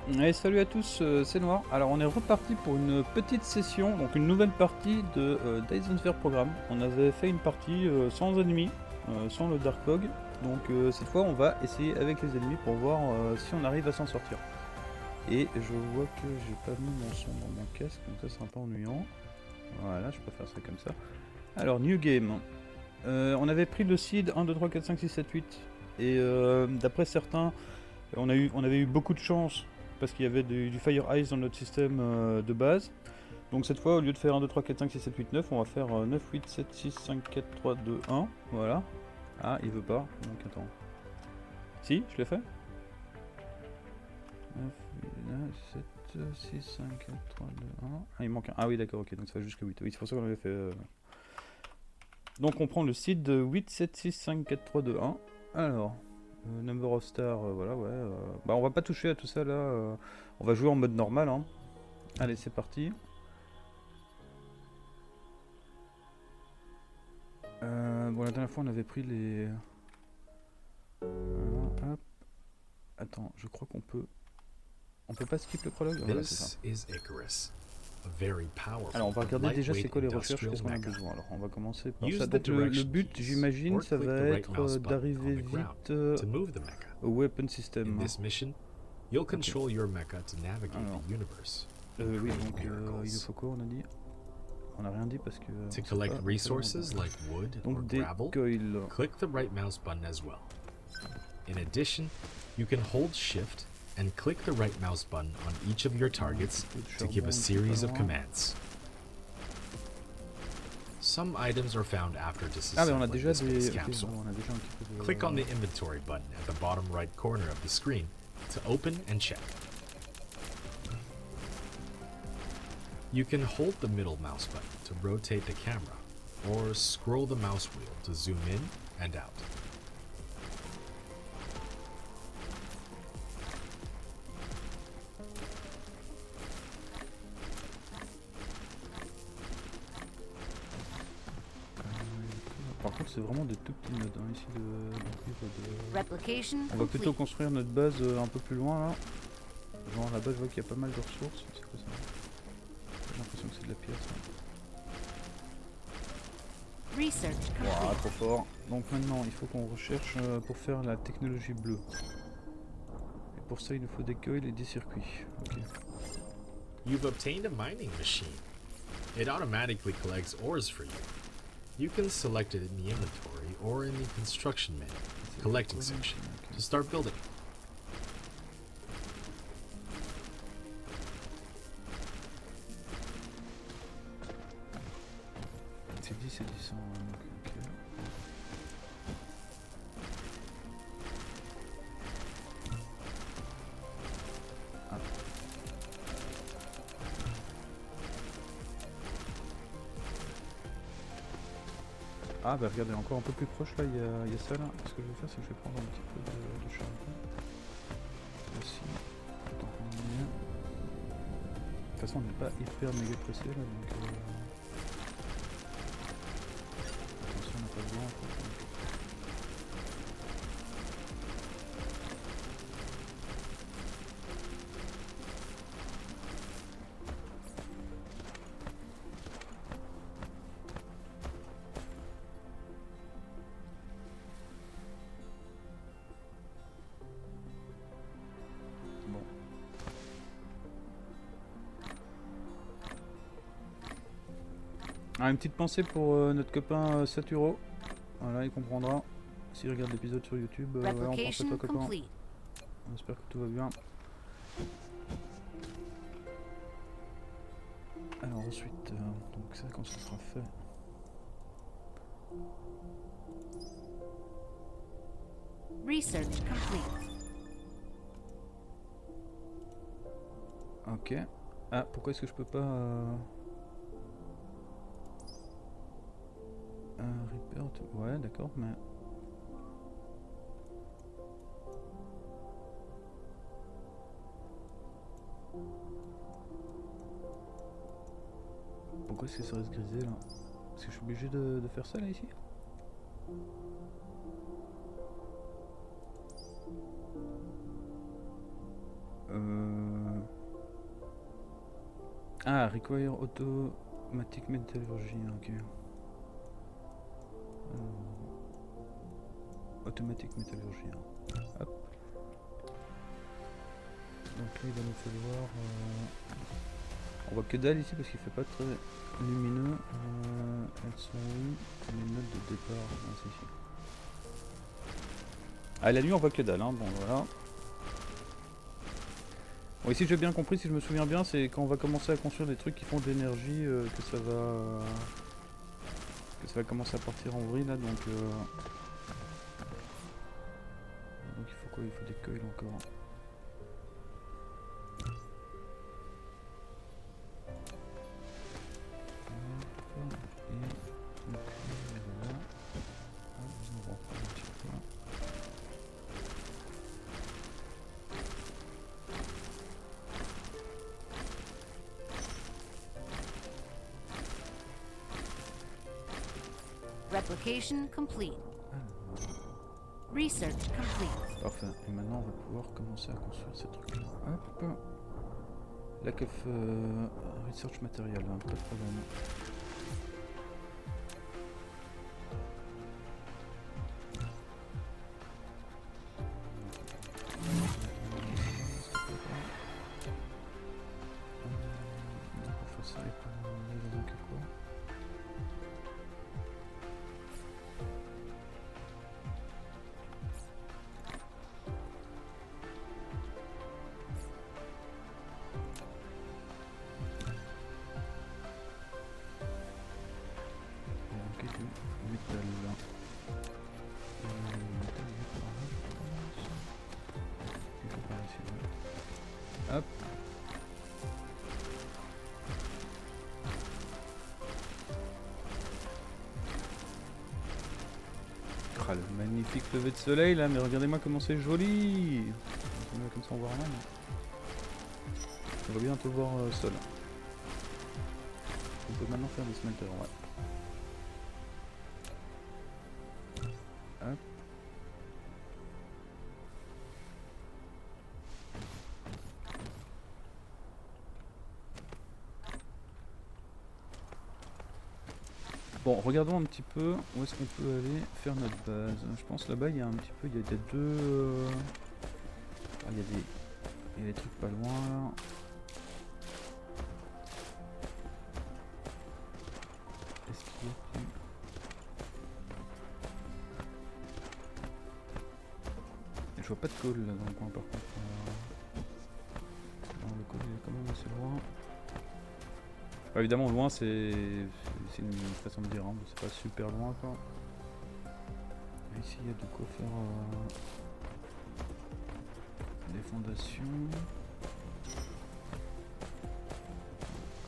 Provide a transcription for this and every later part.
Allez, salut à tous, c'est Noir. Alors on est reparti pour une petite session, donc une nouvelle partie de Dyson Sphere Programme. On avait fait une partie sans ennemis, sans le Dark Fog. Donc cette fois on va essayer avec les ennemis pour voir si on arrive à s'en sortir. Et je vois que j'ai pas mis mon son dans mon casque, donc ça c'est un peu ennuyant. Voilà, je peux faire ça comme ça. Alors, New Game. On avait pris le seed 1, 2, 3, 4, 5, 6, 7, 8. Et d'après certains, on avait eu beaucoup de chance parce qu'il y avait du Fire Ice dans notre système de base. Donc cette fois, au lieu de faire 1, 2, 3, 4, 5, 6, 7, 8, 9, on va faire 9, 8, 7, 6, 5, 4, 3, 2, 1. Voilà. Ah, il veut pas. Donc attends. Si, je l'ai fait. 9, 8, 9, 7, 6, 5, 4, 3, 2, 1. Ah, il manque un. Ah oui, d'accord, ok. Donc ça va jusqu'à 8. Oui, c'est pour ça qu'on avait fait. Donc on prend le site de 8, 7, 6, 5, 4, 3, 2, 1. Alors, number of stars, voilà, ouais. Bah on va pas toucher à tout ça là. On va jouer en mode normal. Hein. Allez, c'est parti. Bon, la dernière fois on avait pris les... hop. Attends, je crois qu'on peut... On peut pas skip le prologue. Voilà, c'est ça. Alors on va regarder déjà c'est quoi les recherches, qu'est-ce qu'on a besoin. Alors on va commencer par ça. Donc le but, j'imagine, ça va être d'arriver vite au weapon system. You'll control your mecha to navigate the universe. Oui, donc il nous faut quoi, on a dit? On a rien dit parce que... To collect resources like wood or gravel, click the right mouse button as well. In addition, you can hold shift and click the right mouse button on each of your targets to give a series of commands. Some items are found after disassembling the space capsule. Click on the inventory button at the bottom right corner of the screen to open and check. You can hold the middle mouse button to rotate the camera, or scroll the mouse wheel to zoom in and out. Par contre, c'est vraiment des tout petits modes hein, ici de... On va plutôt construire notre base un peu plus loin là. Genre là-bas, je vois qu'il y a pas mal de ressources. C'est quoi ça? J'ai l'impression que c'est de la pierre ça. Wow, trop fort. Donc maintenant, il faut qu'on recherche pour faire la technologie bleue. Et pour ça, il nous faut des coils et des circuits. Okay. You've obtained a mining machine. It automatically collects ores for you. You can select it in the inventory or in the construction menu, collecting section, to start building. C'est 10 et 10 ok. Ah. Ah bah regardez, encore un peu plus proche là, il y a ça là. Ce que je vais faire, c'est que je vais prendre un petit peu de charbon. Aussi. Attends, de toute façon, on n'est pas hyper méga pressé là, donc... Attention, on n'a pas besoin en fait. Ah, une petite pensée pour notre copain Saturo. Voilà, il comprendra. S'il regarde l'épisode sur YouTube, voilà, on pense à toi copain. On espère que tout va bien. Alors ensuite, donc ça quand ça sera fait. Research complete. Ok. Ah, pourquoi est-ce que je peux pas... Repair, ouais d'accord, mais... Pourquoi est-ce que ça reste grisé là? Est-ce que je suis obligé de faire ça là ici? Ah, require automatic métallurgie, ok. Automatique métallurgie. Hop. Donc là il va nous falloir... On voit que dalle ici parce qu'il fait pas très lumineux. Elles sont où les notes de départ? Ah, c'est ici. Ah, la nuit on voit que dalle, hein. Bon voilà. Bon, ici j'ai bien compris, si je me souviens bien, c'est quand on va commencer à construire des trucs qui font de l'énergie que ça va commencer à partir en vrille là, donc il faut quoi? Il faut des coils encore. Replication complete. Research complete. Parfait. Et maintenant on va pouvoir commencer à construire ces trucs là. Hop. Lack of research matériel, hein, pas de problème. Hop. Ah, le magnifique lever de soleil là, mais regardez-moi comment c'est joli. Comme ça on voit rien. On va bientôt voir sol. On peut maintenant faire des smelters, ouais. Hop. Bon, regardons un petit peu où est-ce qu'on peut aller faire notre base. Je pense là-bas il y a un petit peu, il y a des deux... Ah, il y a des trucs pas loin là. Est-ce qu'il y a du... Je vois pas de coal là dans le coin par contre. Non, le coal il est quand même assez loin. Bah, évidemment loin c'est une façon de dire, hein, c'est pas super loin quoi. Et ici il y a de quoi faire des fondations.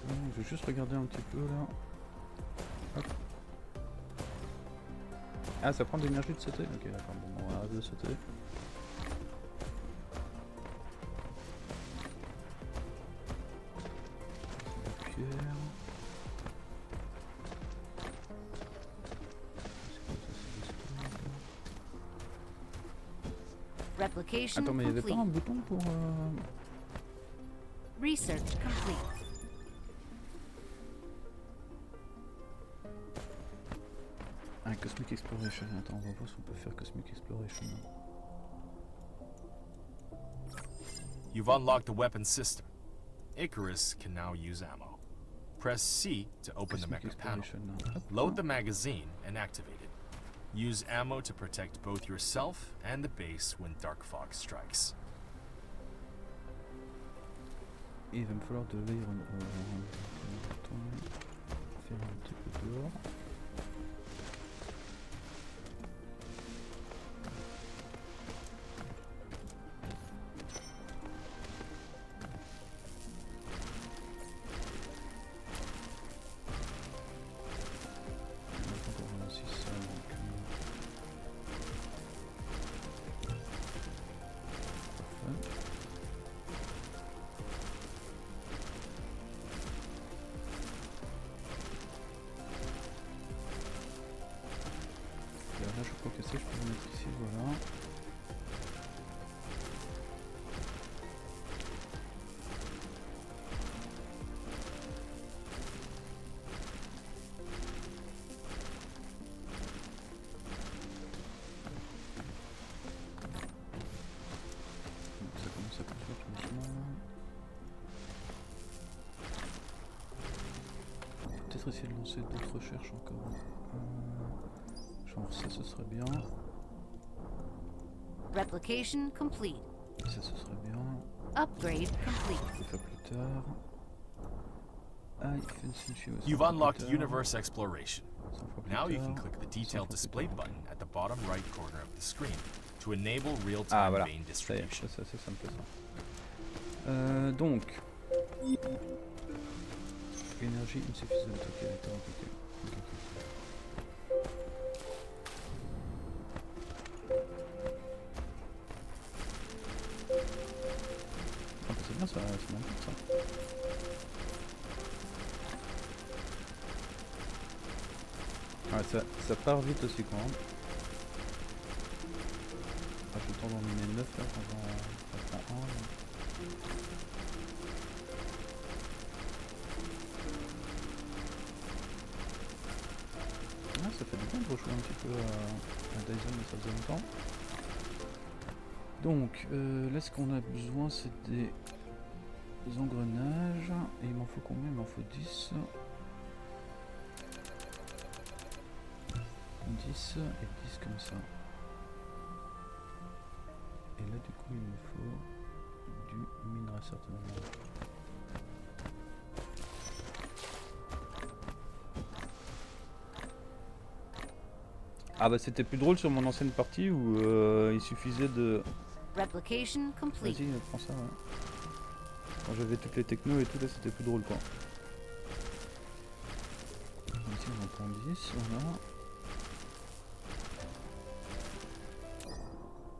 Je vais juste regarder un petit peu là. Hop. Ah, ça prend de l'énergie de sauter? Ok, d'accord, bon, on va arrêter de sauter. Pierre. Replication Attends, mais il n'y avait complete. pas un bouton pour... Research complete. Un Cosmic Exploration. Attends, on va voir si on peut faire Cosmic Exploration. You've unlocked the weapon system. Icarus can now use ammo. Press C to open the mecha panel. Load the magazine and activate it. Use ammo to protect both yourself and the base when Dark Fog strikes. Et il va me falloir de l'iron ore. Faire un petit peu dehors. peut-être essayer de lancer d'autres recherches encore. Genre ça, ce serait bien. Replication complete. Ça, ce serait bien. Upgrade complete. Je vais faire plus tard. You've unlocked Universe Exploration. 100 fois plus Now you tard. can click the 100 detailed fois plus display tard. button at the bottom right corner of the screen to enable Ah real-time voilà, vein ça y est, distribution. ça me plaît ça. Donc. Énergie insuffisante, ok, d'accord, ok. Ah, bah, c'est bien ça, c'est magnifique ça. Ouais, ça part vite aussi quand même. Ah, j'ai le temps d'en miner 9 là quand j'en prends un. Ah, ça fait du bien de rejouer un petit peu à Dyson, mais ça faisait longtemps. Donc, là ce qu'on a besoin c'est des engrenages. Et il m'en faut combien? Il m'en faut 10. 10 et 10 comme ça. Et là du coup il me faut du minerai certainement. Ah bah c'était plus drôle sur mon ancienne partie où il suffisait de... Replication complete. Vas-y, prends ça, ouais. Quand j'avais toutes les technos et tout, là c'était plus drôle quoi. Ici on en prend 10, voilà.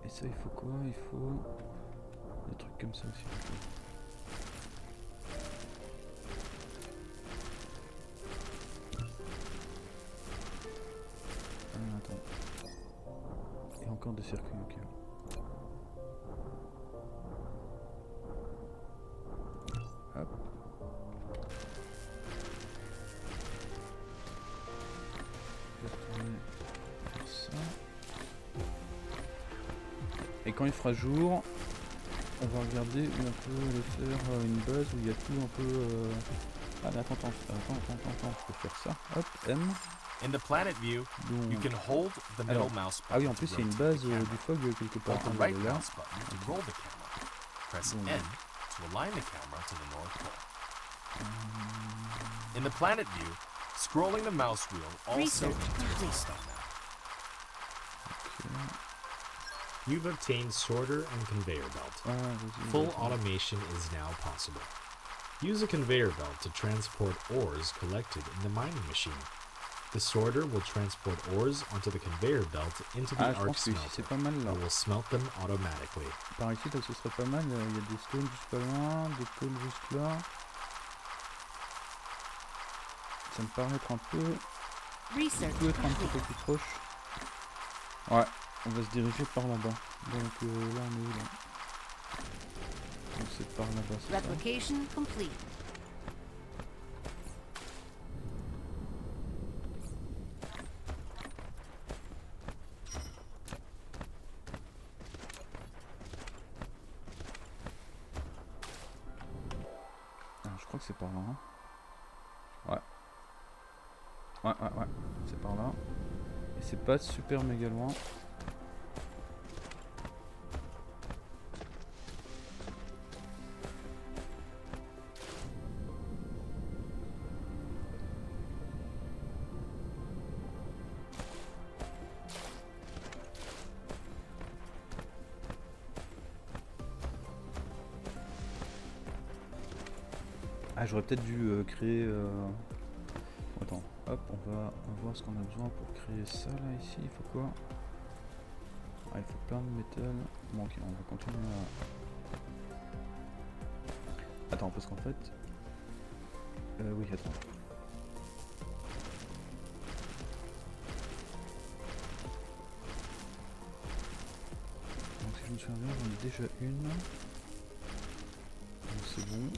Et ça il faut quoi? Il faut des trucs comme ça aussi. Attends. Et encore des circuits, ok. Hop. Je vais retourner faire ça. Et quand il fera jour, on va regarder où on peut aller faire une base où il y a tout un peu... Ah mais attends, je peux faire ça. Hop, M. In the planet view, Donc... you can hold the middle Alors, mouse ah oui, button en plus to il y a une rotate base the camera. du fog quelque part. Hold the right mouse button to roll the camera. Press Donc. N to align the camera to the North Pole. In the planet view, scrolling the mouse wheel also Research enters complete. the stun map. You've obtained sorter and conveyor belt. Ah, vas-y, Full vas-y. automation is now possible. Use a conveyor belt to transport ores collected in the mining machine. The sorter will transport ores onto the conveyor belt into the Ah, je arc pense que ici c'est smelter. pas mal là. It will smelt them automatically. Par ici, là, ce serait pas mal. Il y a des stones juste pas loin, des cols juste là. Ça me paraît être un peu... Research peut être un petit complete. peu plus proche. Ouais, on va se diriger par là-bas. Donc là, on est où là? Donc c'est par là-bas, c'est ça. Replication complete. Ah, je crois que c'est par là. Hein. Ouais. C'est par là. Et c'est pas super méga loin. Ah, j'aurais peut-être dû créer... Attends, hop, on va voir ce qu'on a besoin pour créer ça là, ici. Il faut quoi? Ah, il faut plein de métal. Bon, ok, on va continuer à... Attends, parce qu'en fait... oui, attends. Donc si je me souviens bien, j'en ai déjà une. Donc c'est bon.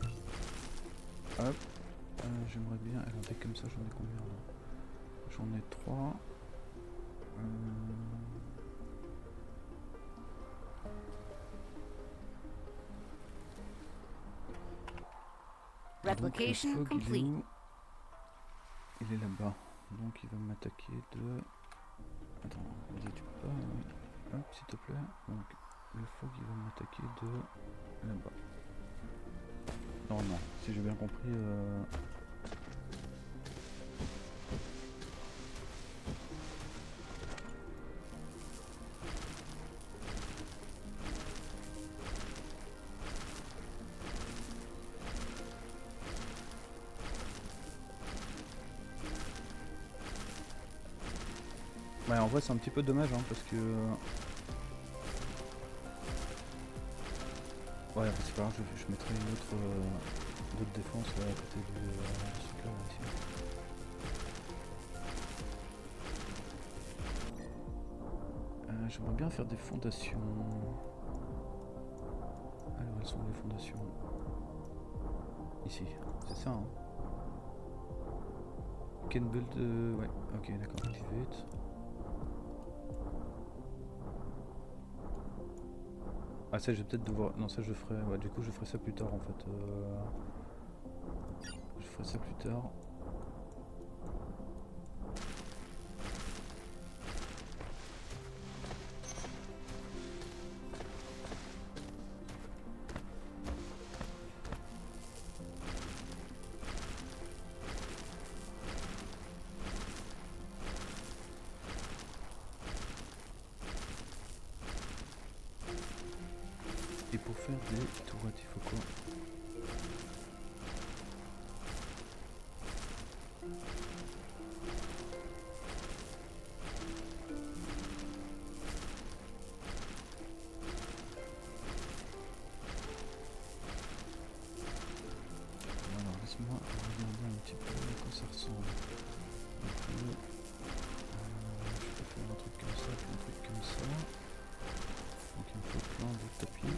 Hop. J'aimerais bien... Alors dès comme ça, j'en ai combien là? J'en ai 3. Replication Donc, le fog, il est complete. où? il est là-bas. Donc il va m'attaquer de... Attends, vas-y, tu peux pas... Hop, s'il te plaît. Donc le fog il va m'attaquer de... là-bas. Normalement, si j'ai bien compris... Ouais, en vrai c'est un petit peu dommage hein, parce que... Ouais, c'est pas grave, je mettrai une autre d'autres défenses là à côté de ce truc là ici. J'aimerais bien faire des fondations. Alors elles sont les fondations. Ici, c'est ça hein. Can build... ouais, ok d'accord, activate. Ah ça je vais peut-être devoir... Non ça je ferai... Ouais du coup je ferai ça plus tard en fait. Je ferai ça plus tard. Et pour faire des tourelles, il faut quoi? Alors laisse-moi regarder un petit peu à quoi ça ressemble. Je peux faire un truc comme ça, puis un truc comme ça. Donc il me faut plein de tapis.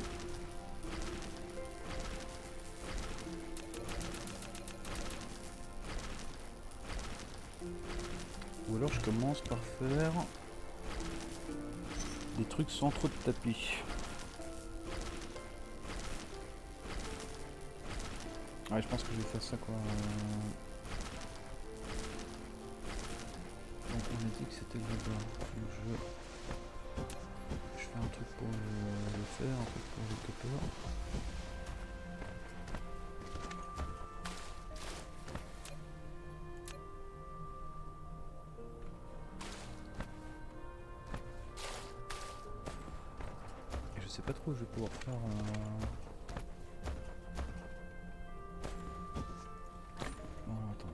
Ou alors je commence par faire des trucs sans trop de tapis. Ouais, je pense que je vais faire ça quoi. Donc on a dit que c'était là-bas. Donc je fais un truc pour le faire, un truc pour le copper. Et je sais pas trop où je vais pouvoir faire Oh, attends.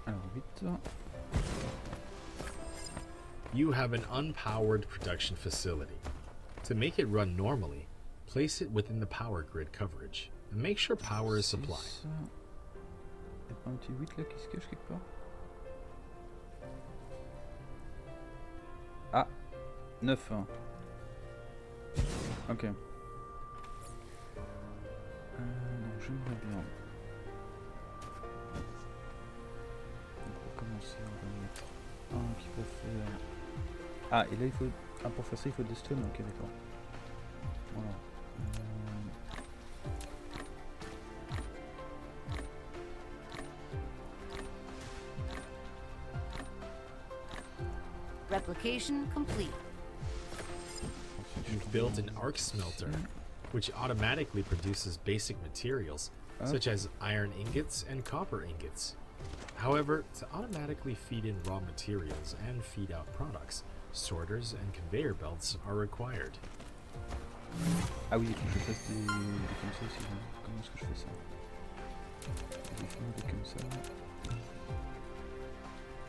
Alors 8. You have an unpowered production facility. To make it run normally, place it within the power grid coverage and make sure power is supplied. Y'a pas un petit 8 là qui se cache quelque part? Ah 9 hein. Ok. Non, j'aimerais bien. Donc pour commencer, on va mettre un qui peut faire... Ah, et là il faut... Ah, pour faire ça il faut des stuns, ok d'accord. Voilà. Replication complete. You've built an arc smelter, which automatically produces basic materials, such as iron ingots and copper ingots. However, to automatically feed in raw materials and feed out products, sorters and conveyor belts are required. Ah oui, il faut que je fasse des comme ça aussi. Comment est-ce que je fais ça? Des comme ça.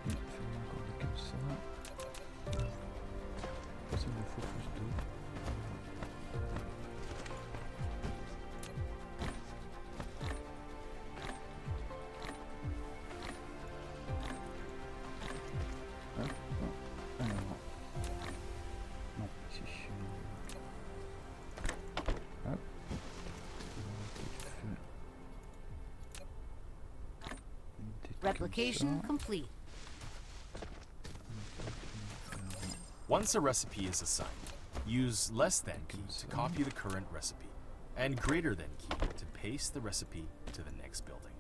Fais-moi encore des comme ça. Pour ça, il me faut plus d'eau. Hop. Alors. Non, ici. Hop. Replication complete. Once a recipe is assigned, Use less than key to copy the current recipe, and greater than key to paste the recipe to the next building.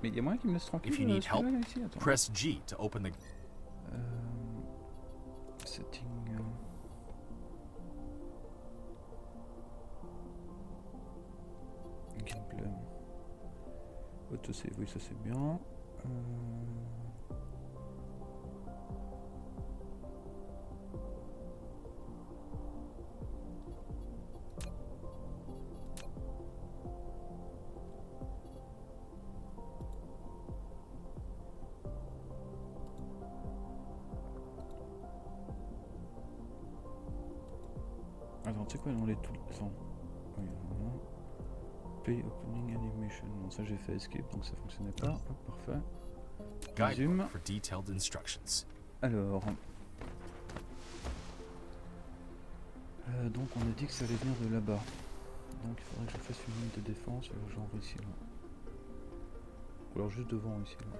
Mais il y a moyen qu'il me laisse tranquille. If you need help, ici, attends. press G to open the... Setting... Gameplay. Autosave, oui ça c'est bien. Attends, tu sais quoi dans les tools? Attends. Oui, voilà. Play opening animation. Bon, ça j'ai fait escape donc ça fonctionnait pas. Hop, parfait. Zoom. Guidebook for detailed instructions. Alors. Donc on a dit que ça allait venir de là-bas. Donc il faudrait que je fasse une ligne de défense, genre ici là. Ou alors juste devant ici là.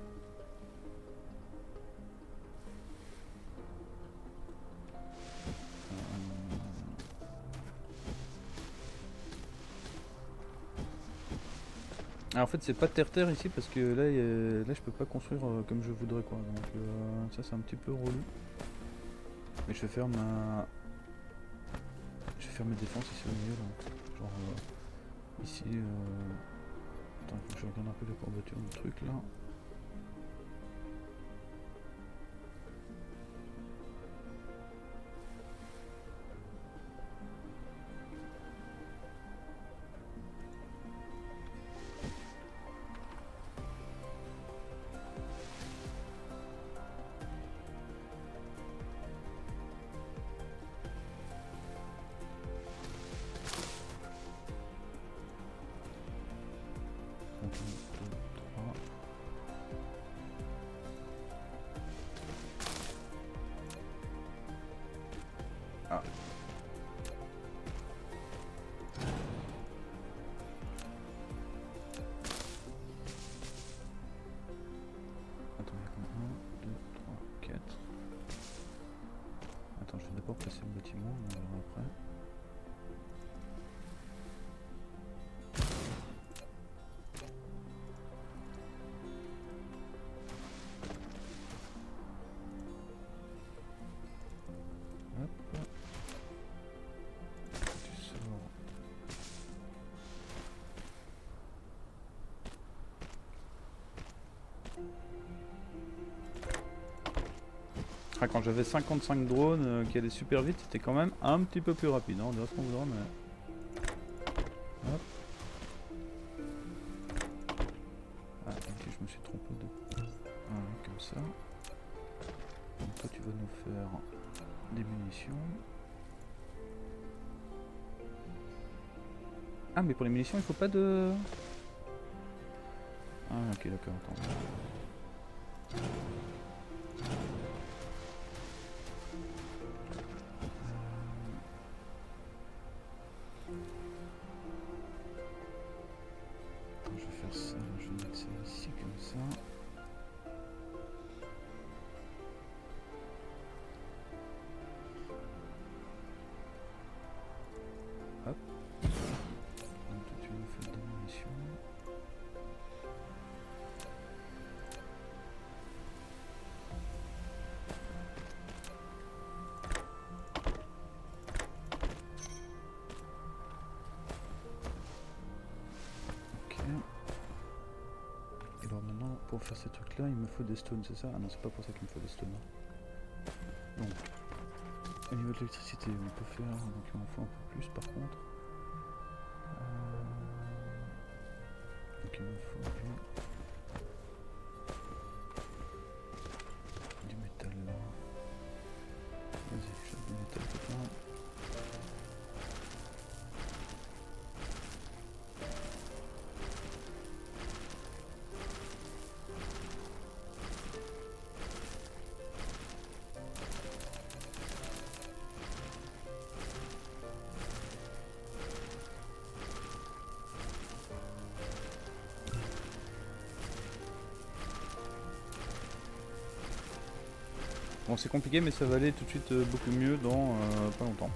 Ah, en fait c'est pas terre-terre ici parce que là je peux pas construire comme je voudrais quoi. Donc ça c'est un petit peu relou. Mais je vais faire mes défenses ici au milieu là. Genre ici attends, faut que je regarde un peu la courbature du truc là. Ah. Attends, il y a combien? 1, 2, 3, 4. Attends, je vais d'abord passer le bâtiment, on verra après. Ah, quand j'avais 55 drones qui allaient super vite, c'était quand même un petit peu plus rapide, hein, on dirait ce qu'on voudra, mais... Hop. Ah, ok, je me suis trompé de... Voilà, comme ça. Donc toi, tu vas nous faire des munitions. Ah, mais pour les munitions, il faut pas de... Ah, ok, d'accord, attends. Je vais faire ça, je vais mettre ça ici comme ça. Hop. Donc toi tu vas nous faire des munitions. Et alors maintenant, pour faire ces trucs là, il me faut des stones, c'est ça? Ah non, c'est pas pour ça qu'il me faut des stones. Donc, au niveau de l'électricité, on peut faire, donc il en faut un peu plus par contre. Donc il me faut du métal là. Vas-y, je cherche du métal copain. Bon, c'est compliqué, mais ça va aller tout de suite beaucoup mieux dans pas longtemps.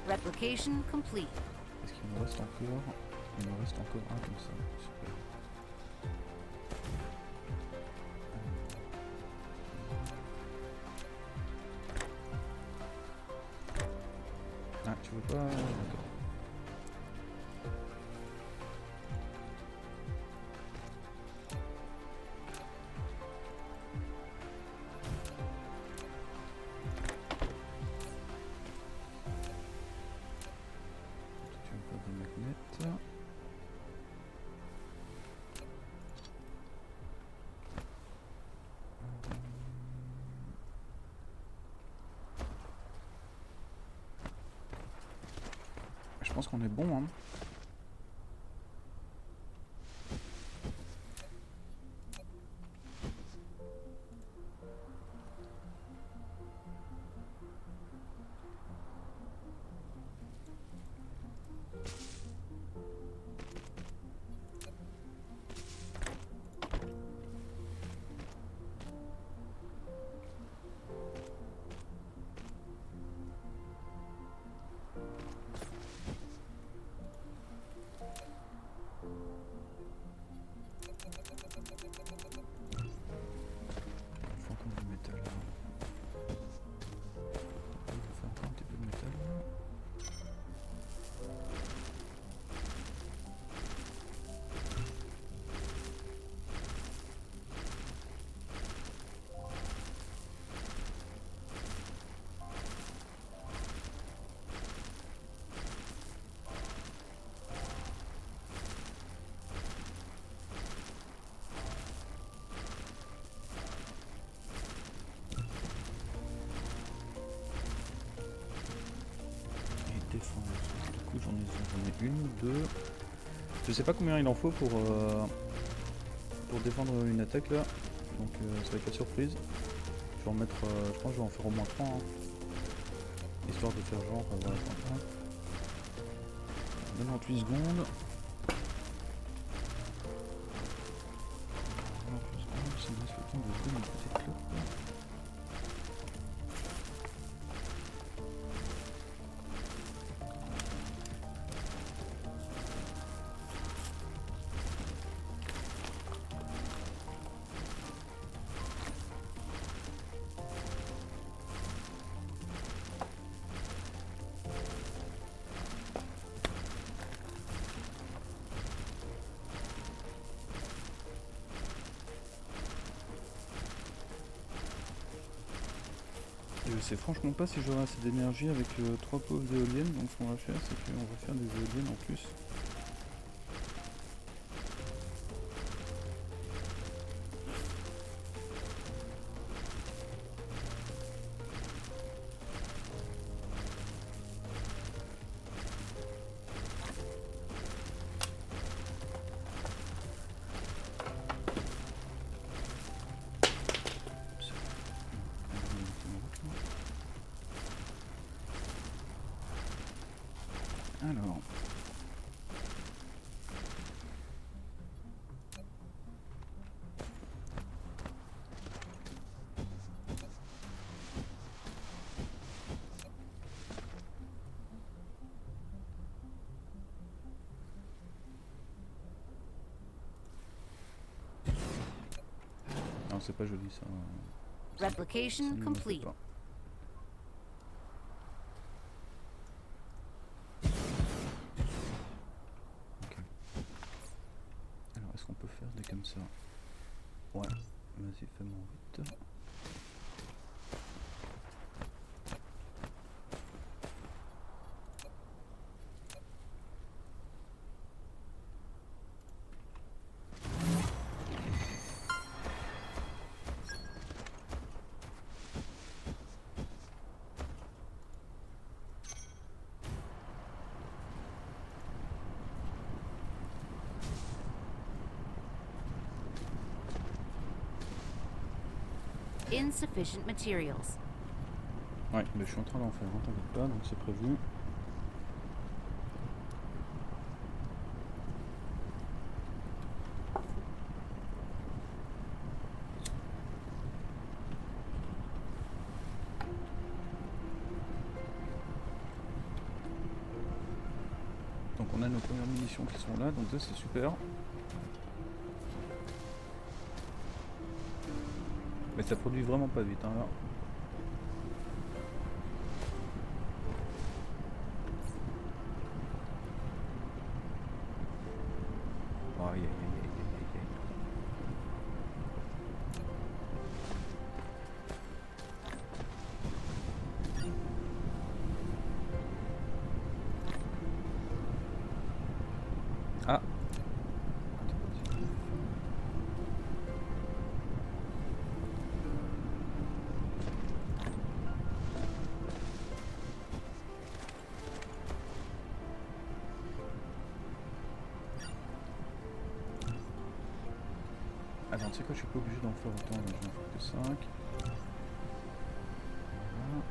Replication complete. Est-ce qu'il me reste encore? Il me reste encore un comme ça. Super. Ah, tu veux pas? D'accord. Tu veux pas des magnets? Je pense qu'on est bon, hein. Il faut encore du métal là. Il faut encore un petit peu de métal là. Et défense. Du coup j'en ai une ou deux. Je sais pas combien il en faut pour défendre une attaque là. Donc ça va être la surprise. Je vais en mettre, je pense que je vais en faire au moins 3 hein. Histoire de faire genre, voilà, voilà. 98 secondes. 98 secondes, ça me laisse le temps de donner une petite clope. Je sais franchement pas si j'aurai assez d'énergie avec 3 pauvres éoliennes, donc ce qu'on va faire c'est qu'on va faire des éoliennes en plus. Alors. Non, c'est pas joli ça. Replication Ça ne me plaît complete. pas. Ok. Alors, est-ce qu'on peut faire des comme ça? Ouais, vas-y, fais-moi vite. Insufficient materials. Ouais, mais je suis en train d'en faire, hein, t'inquiète pas, donc c'est prévu. Donc on a nos premières munitions qui sont là, donc ça c'est super. Mais ça produit vraiment pas vite, hein, là. Aïe, aïe, aïe, aïe, aïe, aïe. Ah. Attends, tu sais quoi, je suis pas obligé d'en faire autant, mais je n'en fais que 5. Voilà.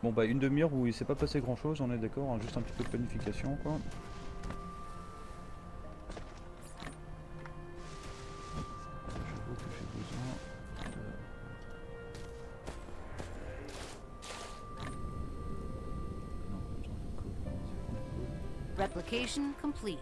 Bon bah une demi-heure où il s'est pas passé grand chose, on est d'accord, hein, juste un petit peu de planification quoi. J'avoue que j'ai besoin de... Non, besoin de colle, c'est bon, colle. Replication complete.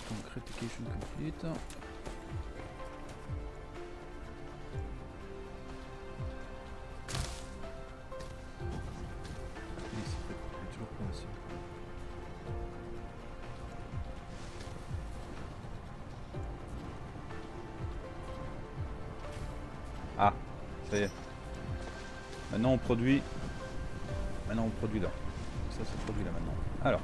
Donc replication complete. Mais c'est toujours pas assez. Ah, ça y est. Maintenant on produit. Maintenant on produit là. Ça se produit là maintenant. Alors.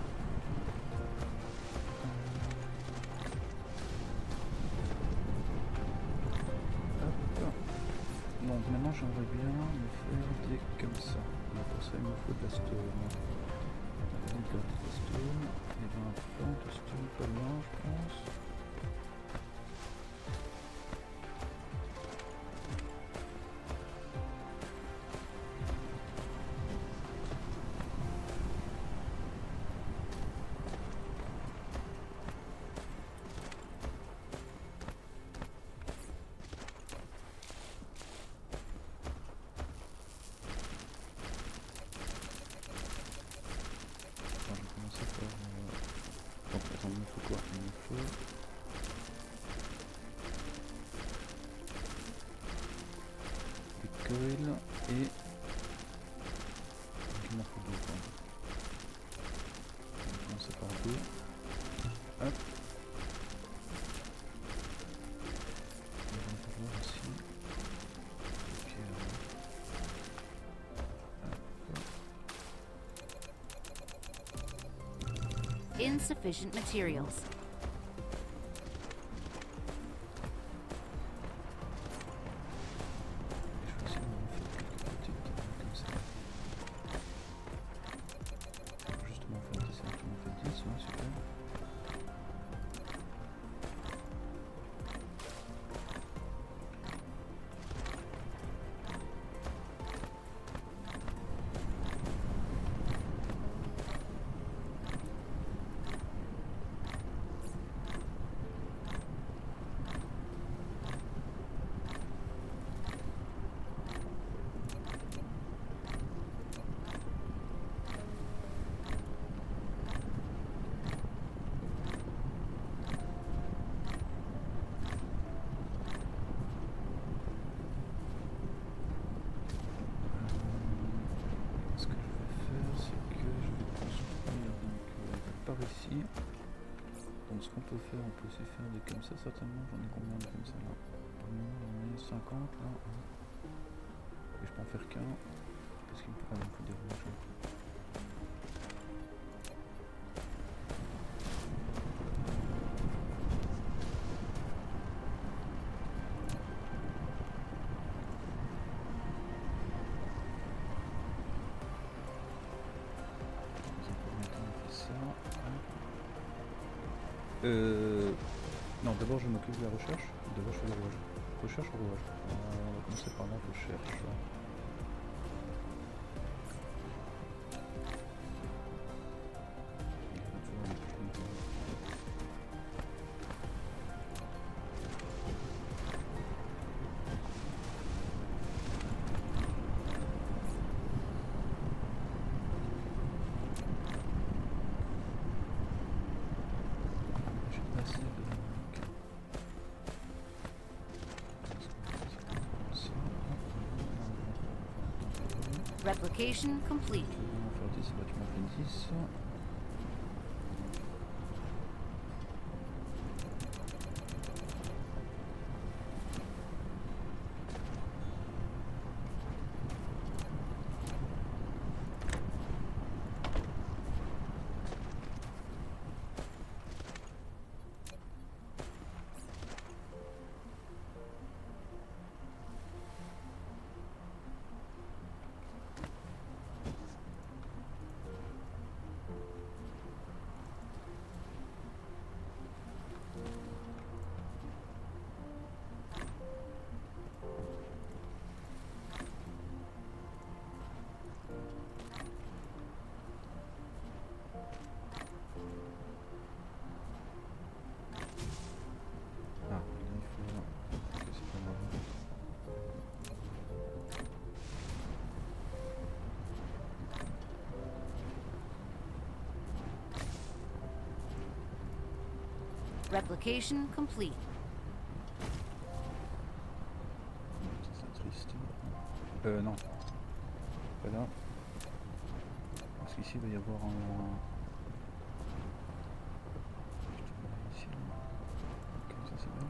Hop. Donc maintenant j'aimerais bien me faire des comme ça. Mais pour ça il me faut de la stone. Donc de la stone. Et bien un plan de stone pas loin je pense. Attends, je vais commencer par... Donc, attends, il me faut quoi? Il me faut... des coils et... Donc, il m'en faut deux, quoi. On va commencer par deux. Hop. On va pouvoir aussi... Ok, Insufficient materials. je vais aussi m'en faire quelques petites comme ça. Justement faire 10, tu m'en fais 10, ouais, super. par ici. Donc ce qu'on peut faire, on peut aussi faire des comme ça certainement. J'en ai combien de comme ça là? Pour le moment on est 50 là. Et je peux en faire qu'un. Parce qu'il me faut, il me faut des rouges. Non, d'abord je m'occupe de la recherche. D'abord je fais le rouage. Recherche ou rouage. On va commencer par la recherche. Replication complete. On va faire 10, bah tu m'en fais 10. Replication complete. C'est triste. Non. Pas là. Parce qu'ici il va y avoir un... Ici. Comme ça c'est bien.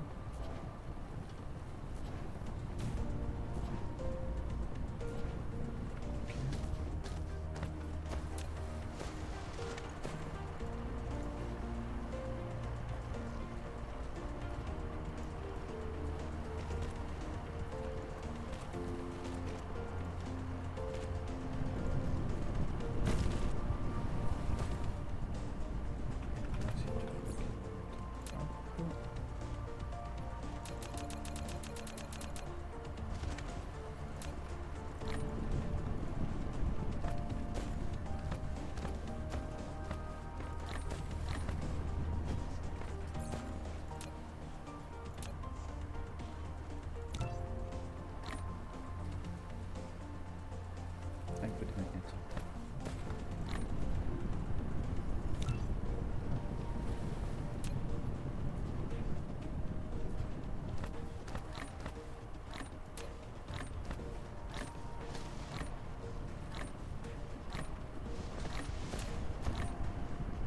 Un peu de magnète.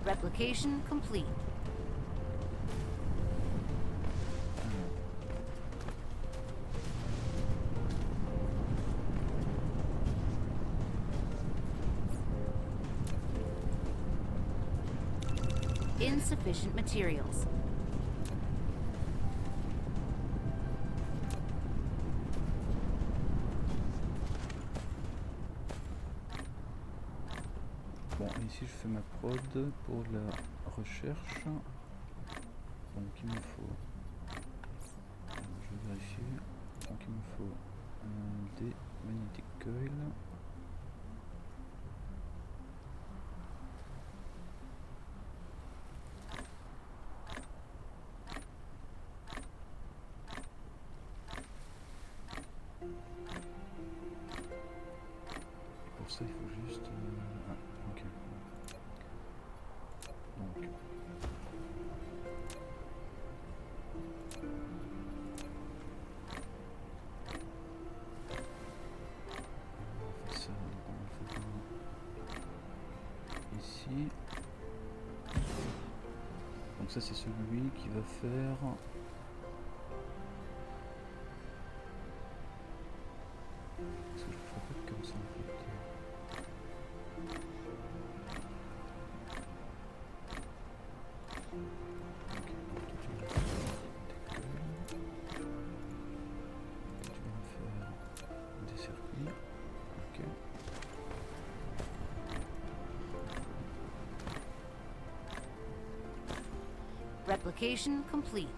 Replication complete. Insufficient materials. Bon, ici je fais ma prod pour la recherche. Donc il me faut... Je vais vérifier. Donc il me faut des magnetic coils. Pour ça il faut juste... Ah, ok. Donc... Ça, donc on va le faire ici. Donc ça c'est celui qui va faire... Parce que je le ferai pas comme ça en fait. Ok, donc toi, tu vas me faire des circuits. Ok. Replication complete.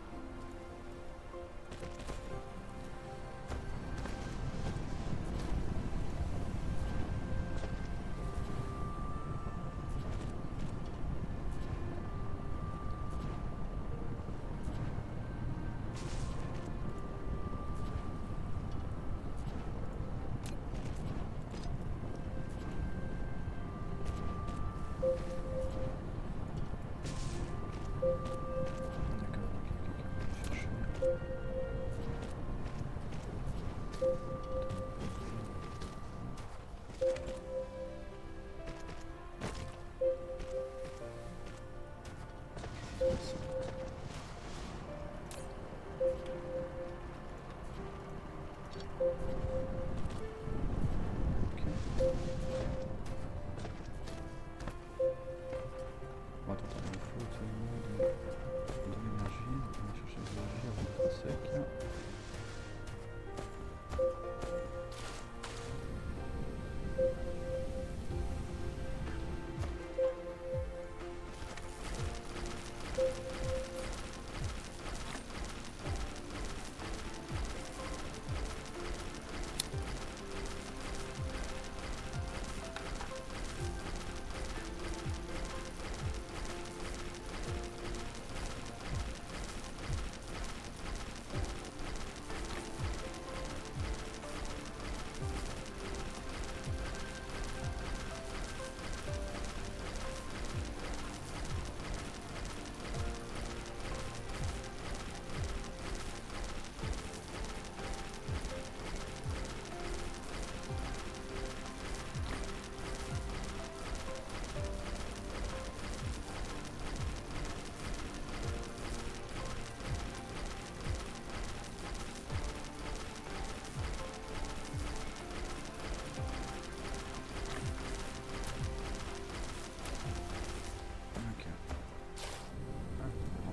D'accord, ok, quelqu'un va chercher. Bon, attends, il me faut absolument de l'énergie. On va chercher de l'énergie avant d'être sec. Ok. Ah, bon.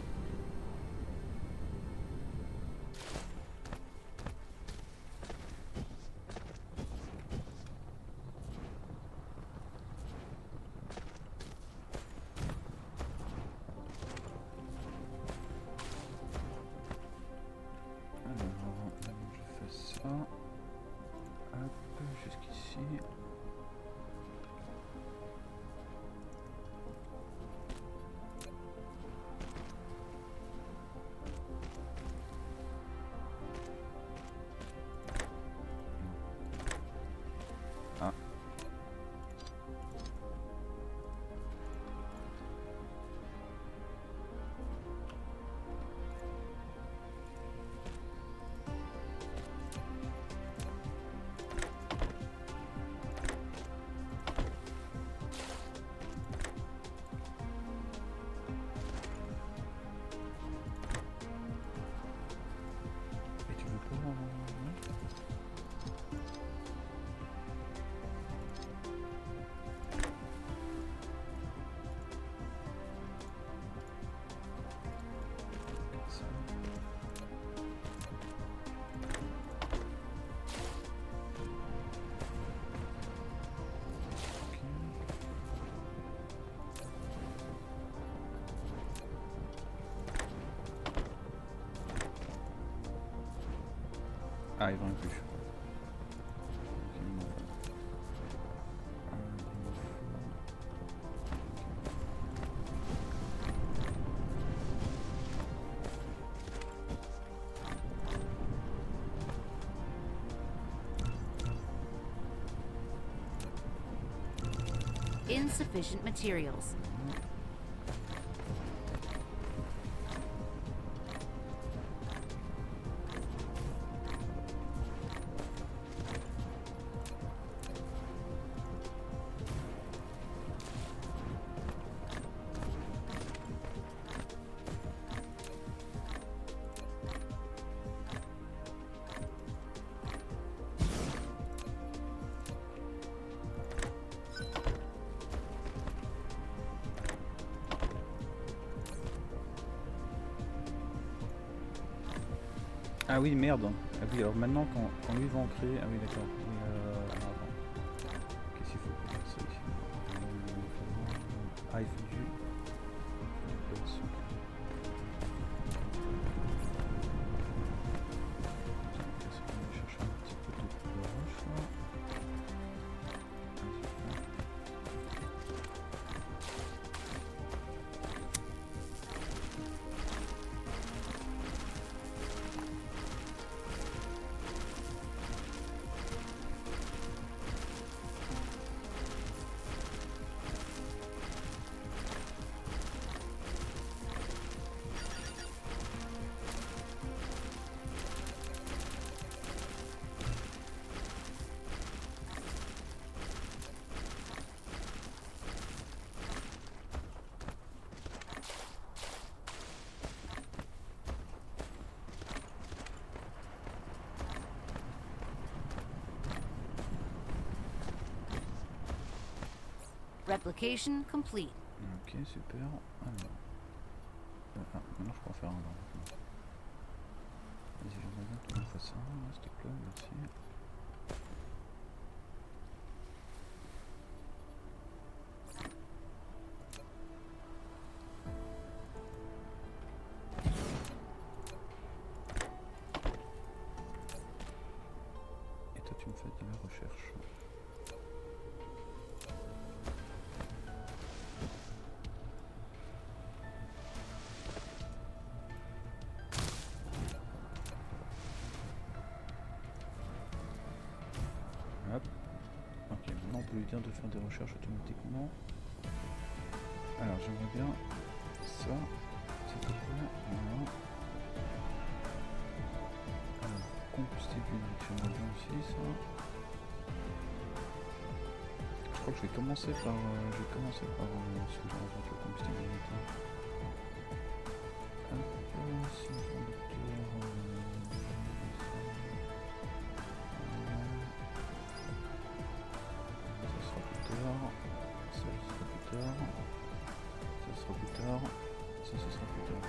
Alors, d'abord je fais ça. Hop, jusqu'ici. Ah. Et tu veux pas... non. Comme ça. Ok. Ah, il en a plus. Ok, il m'en faut. Il m'en Insufficient materials. Ah oui, merde. Ah oui, alors maintenant, quand lui va en créer... Ah oui, d'accord. Alors, attends. Qu'est-ce qu'il faut pour faire ça ici? Ah, il faut du... Replication complete. Ok, super. Alors. Maintenant je peux en faire un. Vas-y, j'aimerais bien que tu me fasses un, là, s'il te plaît, merci. Et toi, tu me fais de la recherche. Hop. Ok, maintenant on peut lui dire de faire des recherches automatiquement. Alors j'aimerais bien ça, s'il te plaît. Voilà. Alors, combustible unique, j'aimerais bien aussi ça. Je crois que je vais commencer par celui-là avec le combustible unique. Hop, si on fait un ça sera plus tard, ça sera plus tard, ça sera plus tard, ça ce sera plus tard.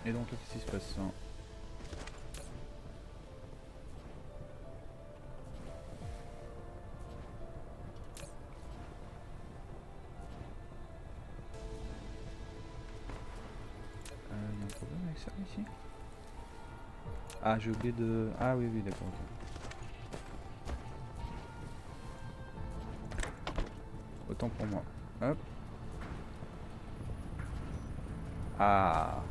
Et donc là, qu'est-ce qui se passe? Il y a un problème avec ça ici? Ah, j'ai oublié de... Ah oui, oui, d'accord, ok. Autant pour moi. Hop. Ah.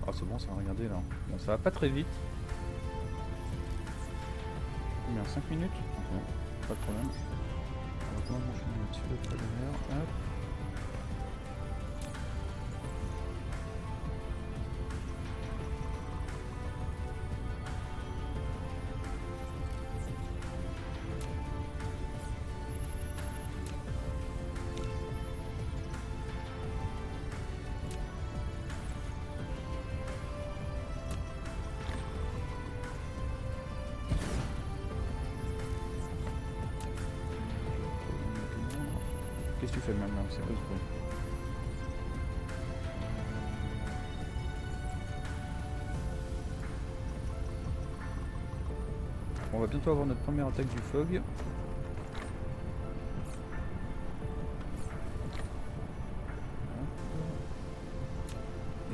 Oh, c'est bon, ça va regarder là. Bon, ça va pas très vite. Combien? 5 minutes? Ok, pas de problème. On va quand même enchaîner là-dessus, après derrière. Hop. Qu'est-ce que tu fais maintenant? C'est quoi ce bruit? On va bientôt avoir notre première attaque du fog. Et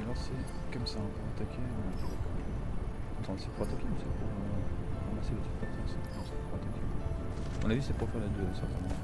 alors c'est comme ça, on peut attaquer. Attends, c'est pour attaquer ou c'est pour ramasser le truc par terre? Non, c'est pour attaquer. À mon avis, c'est pour faire les deux, certainement.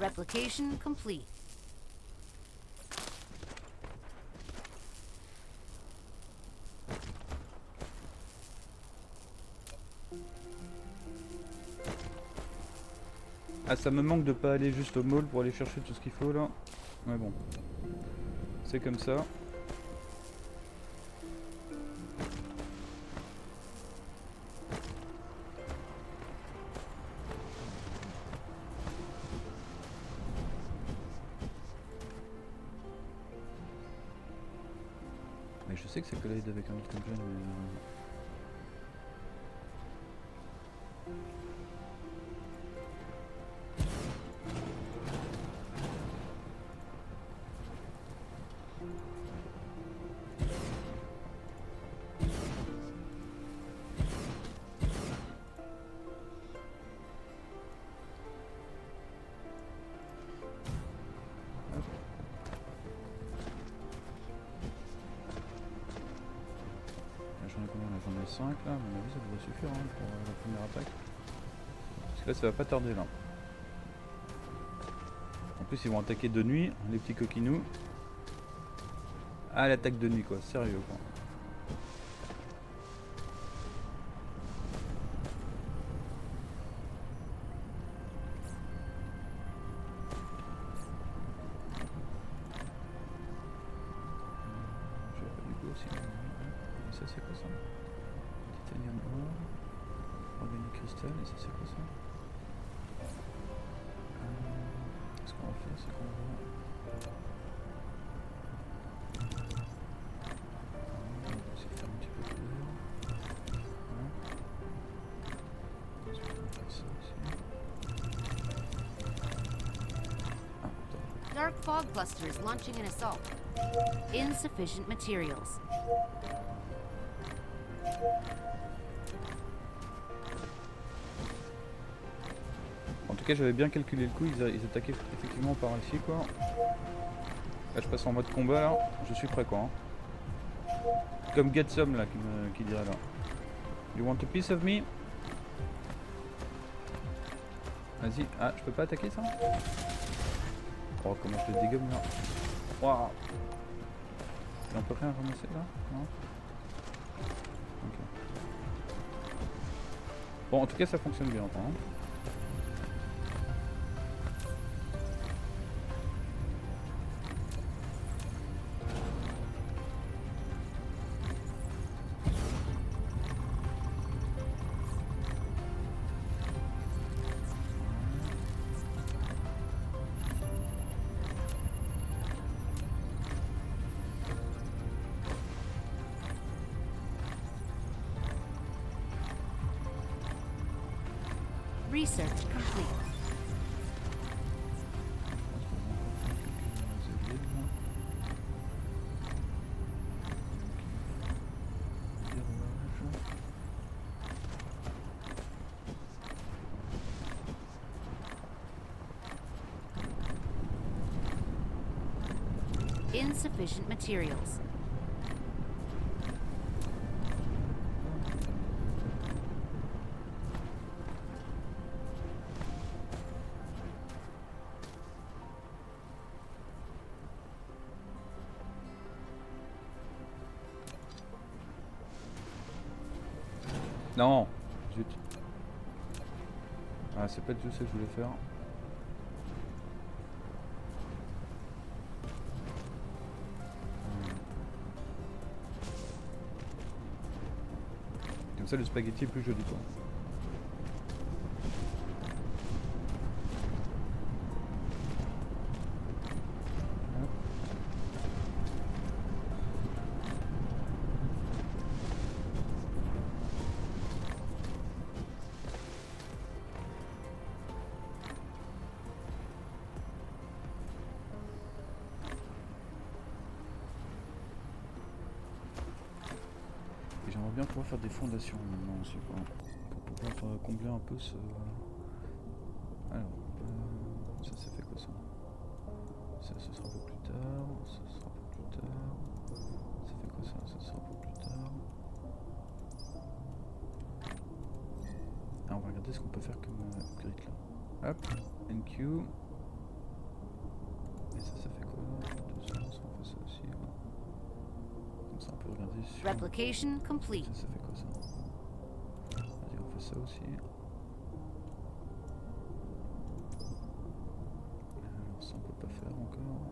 Replication complete. Ah, ça me manque de pas aller juste au mall pour aller chercher tout ce qu'il faut là. Mais bon. C'est comme ça. Mais je sais que ça collide avec un autre engine, mais... J'en ai combien là? J'en ai 5 là, à mon avis ça devrait suffire hein, pour la première attaque. Parce que là ça va pas tarder là. En plus ils vont attaquer de nuit, les petits coquinous. Ah l'attaque de nuit quoi, sérieux quoi. Je vais pas du coup aussi. Et ça c'est quoi ça? Titanium or, organic crystal, et ça c'est quoi ça? Ce qu'on va faire c'est qu'on va... On va essayer de faire un petit peu de couleur. Voilà. Est-ce qu'on va faire ça aussi? Ah, attends. Dark fog cluster is launching an assault. Insufficient materials. En tout cas j'avais bien calculé le coup, ils attaquaient effectivement par ici quoi. Là je passe en mode combat là, je suis prêt quoi. Hein. Comme Get Some là qui dirait là. You want a piece of me? Vas-y, ah je peux pas attaquer ça? Oh comment je le dégomme là. Waouh. Et on peut rien ramasser là? Non? Ok. Bon en tout cas ça fonctionne bien hein. Research complete. Insufficient materials. Non, zut. Ah c'est pas du tout ça que je voulais faire. Comme ça le spaghetti est plus joli quoi. J'aimerais bien pouvoir faire des fondations maintenant aussi quoi, pour pouvoir combler un peu ce... Alors, ça fait quoi ça? Ça ce sera un peu plus tard, ça sera un peu plus tard, ça fait quoi ça? Ça sera un peu plus tard. Ah, on va regarder ce qu'on peut faire comme upgrade là. Hop, NQ. ça on peut regarder sur... Replication complete. Ça fait quoi ça? Vas-y, on fait ça aussi. Alors ça on peut pas faire encore.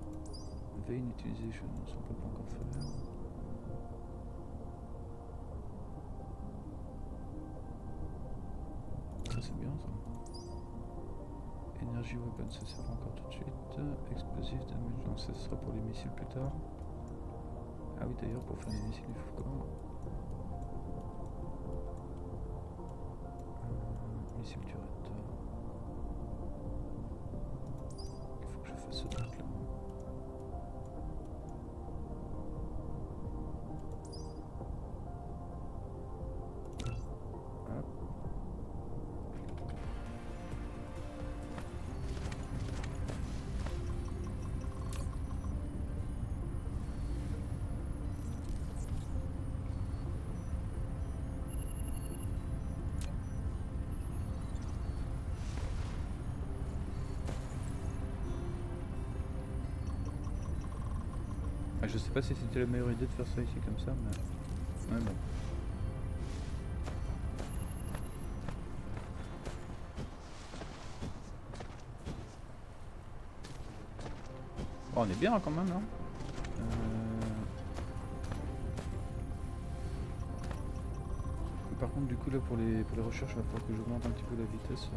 Vein utilisation, ça on peut pas encore faire. Ça c'est bien ça. Energy weapon, ça c'est pas encore tout de suite. Explosive damage, donc ça sera pour les missiles plus tard. Ah oui d'ailleurs pour faire les missiles il faut quoi? Missile turret. Il faut que je fasse ce truc là. Je sais pas si c'était la meilleure idée de faire ça ici comme ça, mais bon. Oh, on est bien quand même, hein. Par contre, du coup là pour les recherches, il va falloir que j'augmente un petit peu la vitesse.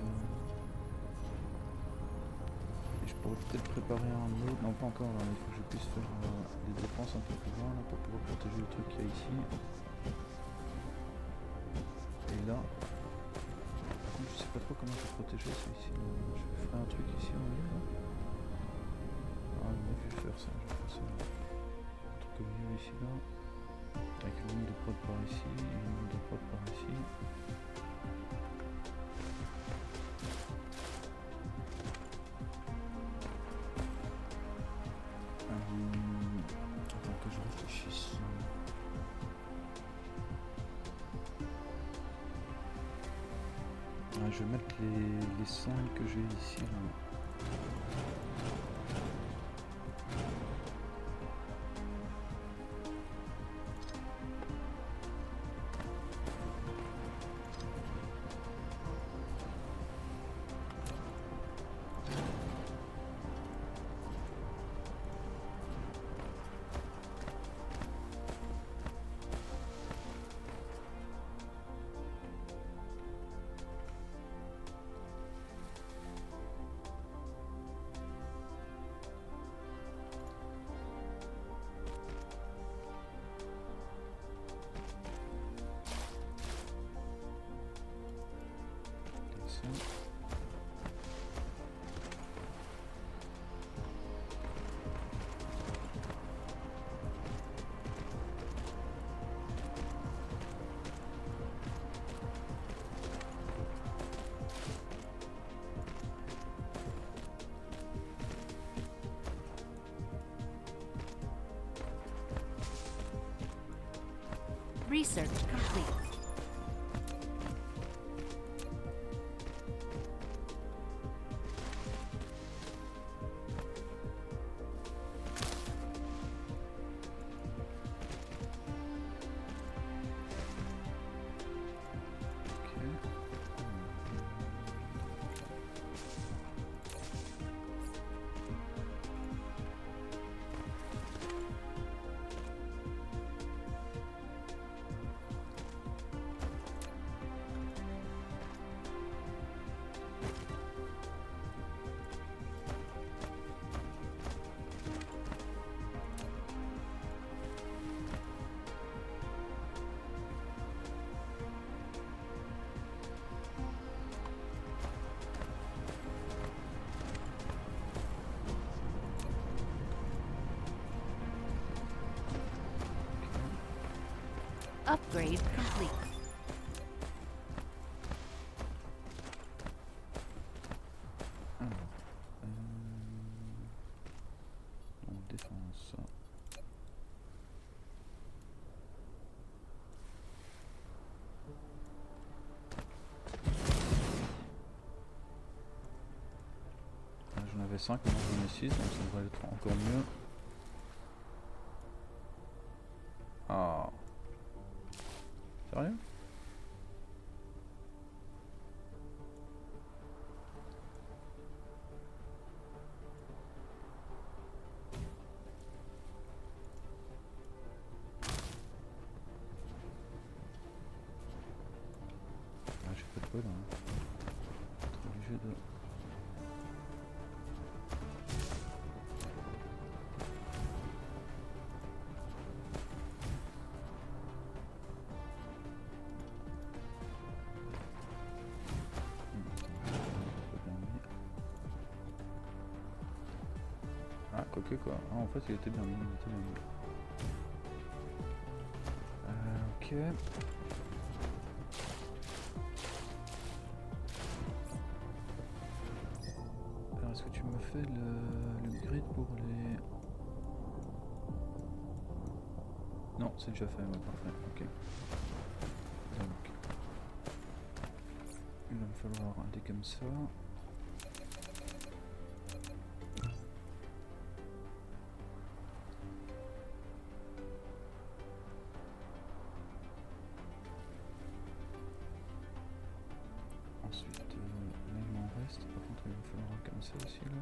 Et je pourrais peut-être préparer un autre. Non, pas encore, là. Il faut que je puisse faire des défenses un peu plus loin là, pour pouvoir protéger le truc qu'il y a ici. Et là, par contre, je sais pas trop comment je vais protéger ça ici. Je ferai un truc ici en haut là. Ah, on a vu faire ça, je vais faire ça. Un truc au milieu ici là. Avec une ligne de prod par ici et une ligne de prod par ici. Attends que je réfléchisse. Ah, je vais mettre les 5 que j'ai ici là. Research complete. Upgrade complete. On défense. J'en avais 5, maintenant j'en ai 6, donc ça devrait être encore mieux. Ah, Sérieux? Ah, j'ai pas de bol, hein. Trop obligé de... Ah, quoique quoi. Ah, en fait, il était bien mis, il était bien mis. Ok. Alors, est-ce que tu me fais le grid pour les... Non, c'est déjà fait, ouais, parfait, ok. Donc, il va me falloir un dé comme ça. Ensuite, là il m'en reste, par contre il va me falloir un comme ça aussi là.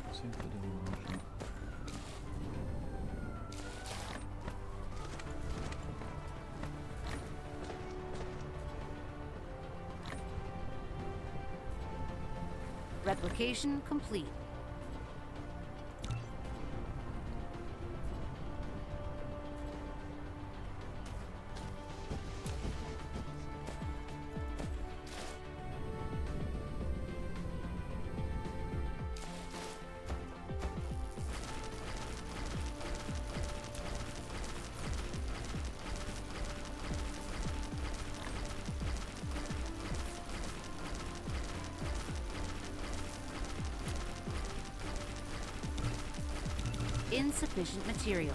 Pour ça il me faut des rouges. Replication complete. Insufficient materials.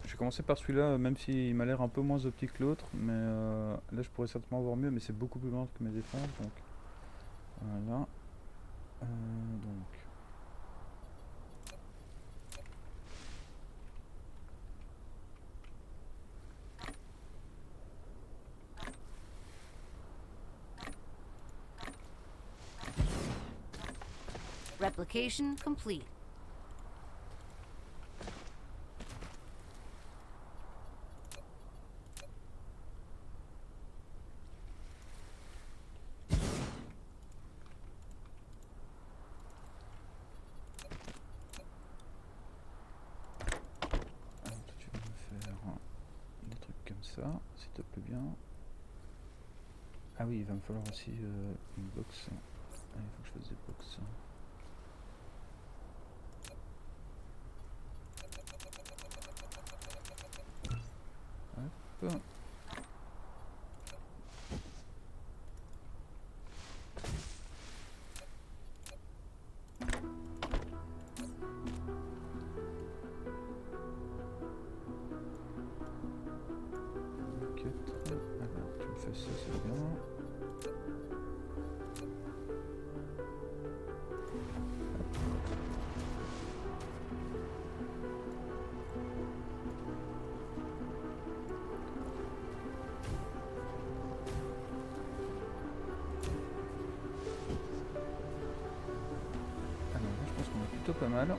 Je vais commencer par celui-là, même s'il m'a l'air un peu moins optique que l'autre, mais là je pourrais certainement avoir mieux, mais c'est beaucoup plus grand que mes défenses, donc voilà. Donc Replication complete. alors, toi, tu vas me faire des trucs comme ça, s'il te plaît bien. Ah oui, il va me falloir aussi une box. Ah, il faut que je fasse des box. Hop. Alors, tu me fais ça, c'est bien. Alors là, je pense qu'on est plutôt pas mal.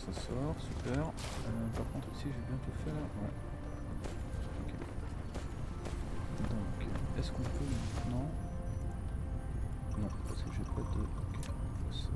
ça sort, super. Par contre ici j'ai bien tout fait là. Ouais. Ok. Donc, est-ce qu'on peut maintenant... Non, parce que j'ai pas de... Ok, ça.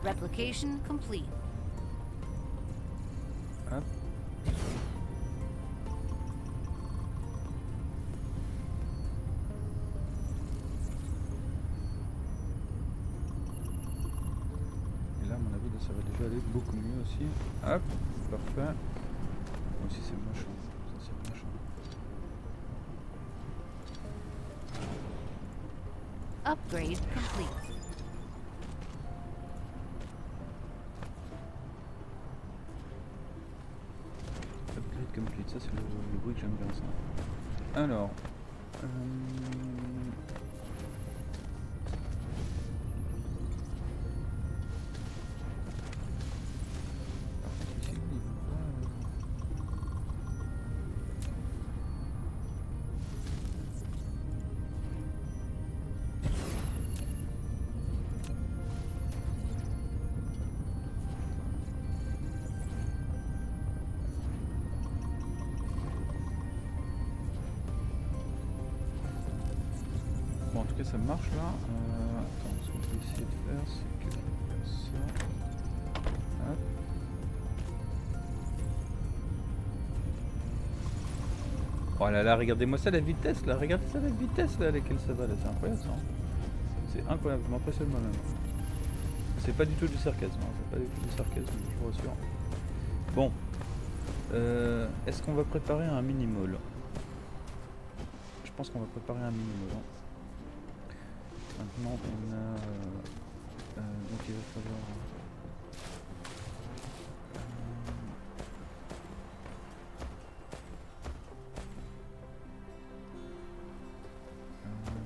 Replication complete. Hop. Et là, à mon avis, ça va déjà aller beaucoup mieux aussi. Hop, parfait. Aussi, c'est machin. Ça, c'est machin. Upgrade complete. Upgrade complete, ça c'est le bruit que j'aime bien ça. Alors, ici, il veut Bon, en tout cas ça marche là. Attends, ce que je vais essayer de faire, c'est que ça. Hop. Oh là là, regardez-moi ça la vitesse là, regardez ça la vitesse là à laquelle ça va là, c'est incroyable ça. C'est incroyable, je m'impressionne moi-même. C'est pas du tout du sarcasme, hein. C'est pas du tout du sarcasme, je vous rassure. Bon, est-ce qu'on va préparer un mini-mall? Je pense qu'on va préparer un mini-mall. Hein. Maintenant on a... donc il va falloir...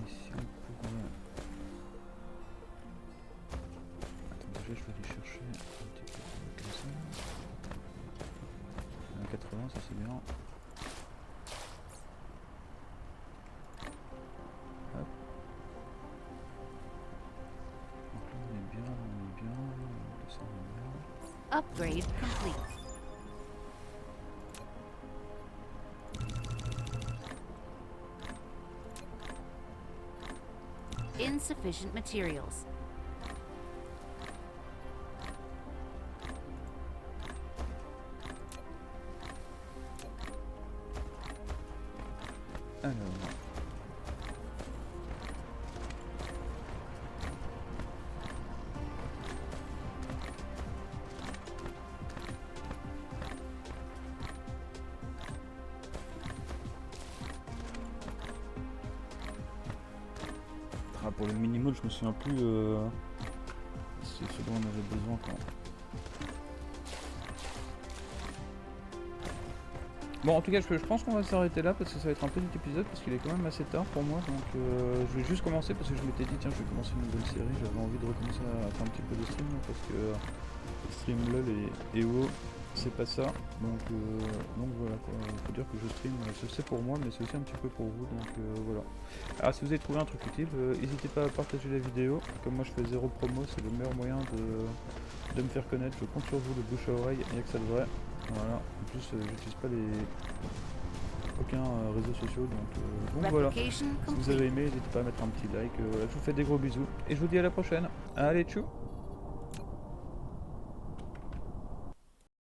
ici on pourrait... Attends, déjà je vais aller chercher un petit peu comme ça. 80, ça c'est bien. Hop. Donc là on est bien, ça on est bien. Upgrade complete. Insufficient materials. Alors... Ah, pour le mini-mall, je me souviens plus c'est ce dont on avait besoin quand. Bon, en tout cas, je pense qu'on va s'arrêter là parce que ça va être un petit épisode parce qu'il est quand même assez tard pour moi. Donc, je vais juste commencer parce que je m'étais dit, tiens, je vais commencer une nouvelle série. J'avais envie de recommencer à faire un petit peu de stream parce que stream LOL et WoW, c'est pas ça. Donc voilà, quoi. Faut dire que je stream, c'est pour moi, mais c'est aussi un petit peu pour vous. Donc voilà. Alors, si vous avez trouvé un truc utile, n'hésitez pas à partager la vidéo. Comme moi, je fais zéro promo, c'est le meilleur moyen de me faire connaître. Je compte sur vous, le bouche à oreille, il n'y a que ça de vrai. Voilà, en plus j'utilise pas aucun réseau social, donc voilà. Si vous avez aimé, n'hésitez pas à mettre un petit like, voilà. Je vous fais des gros bisous, et je vous dis à la prochaine. Allez, tchou.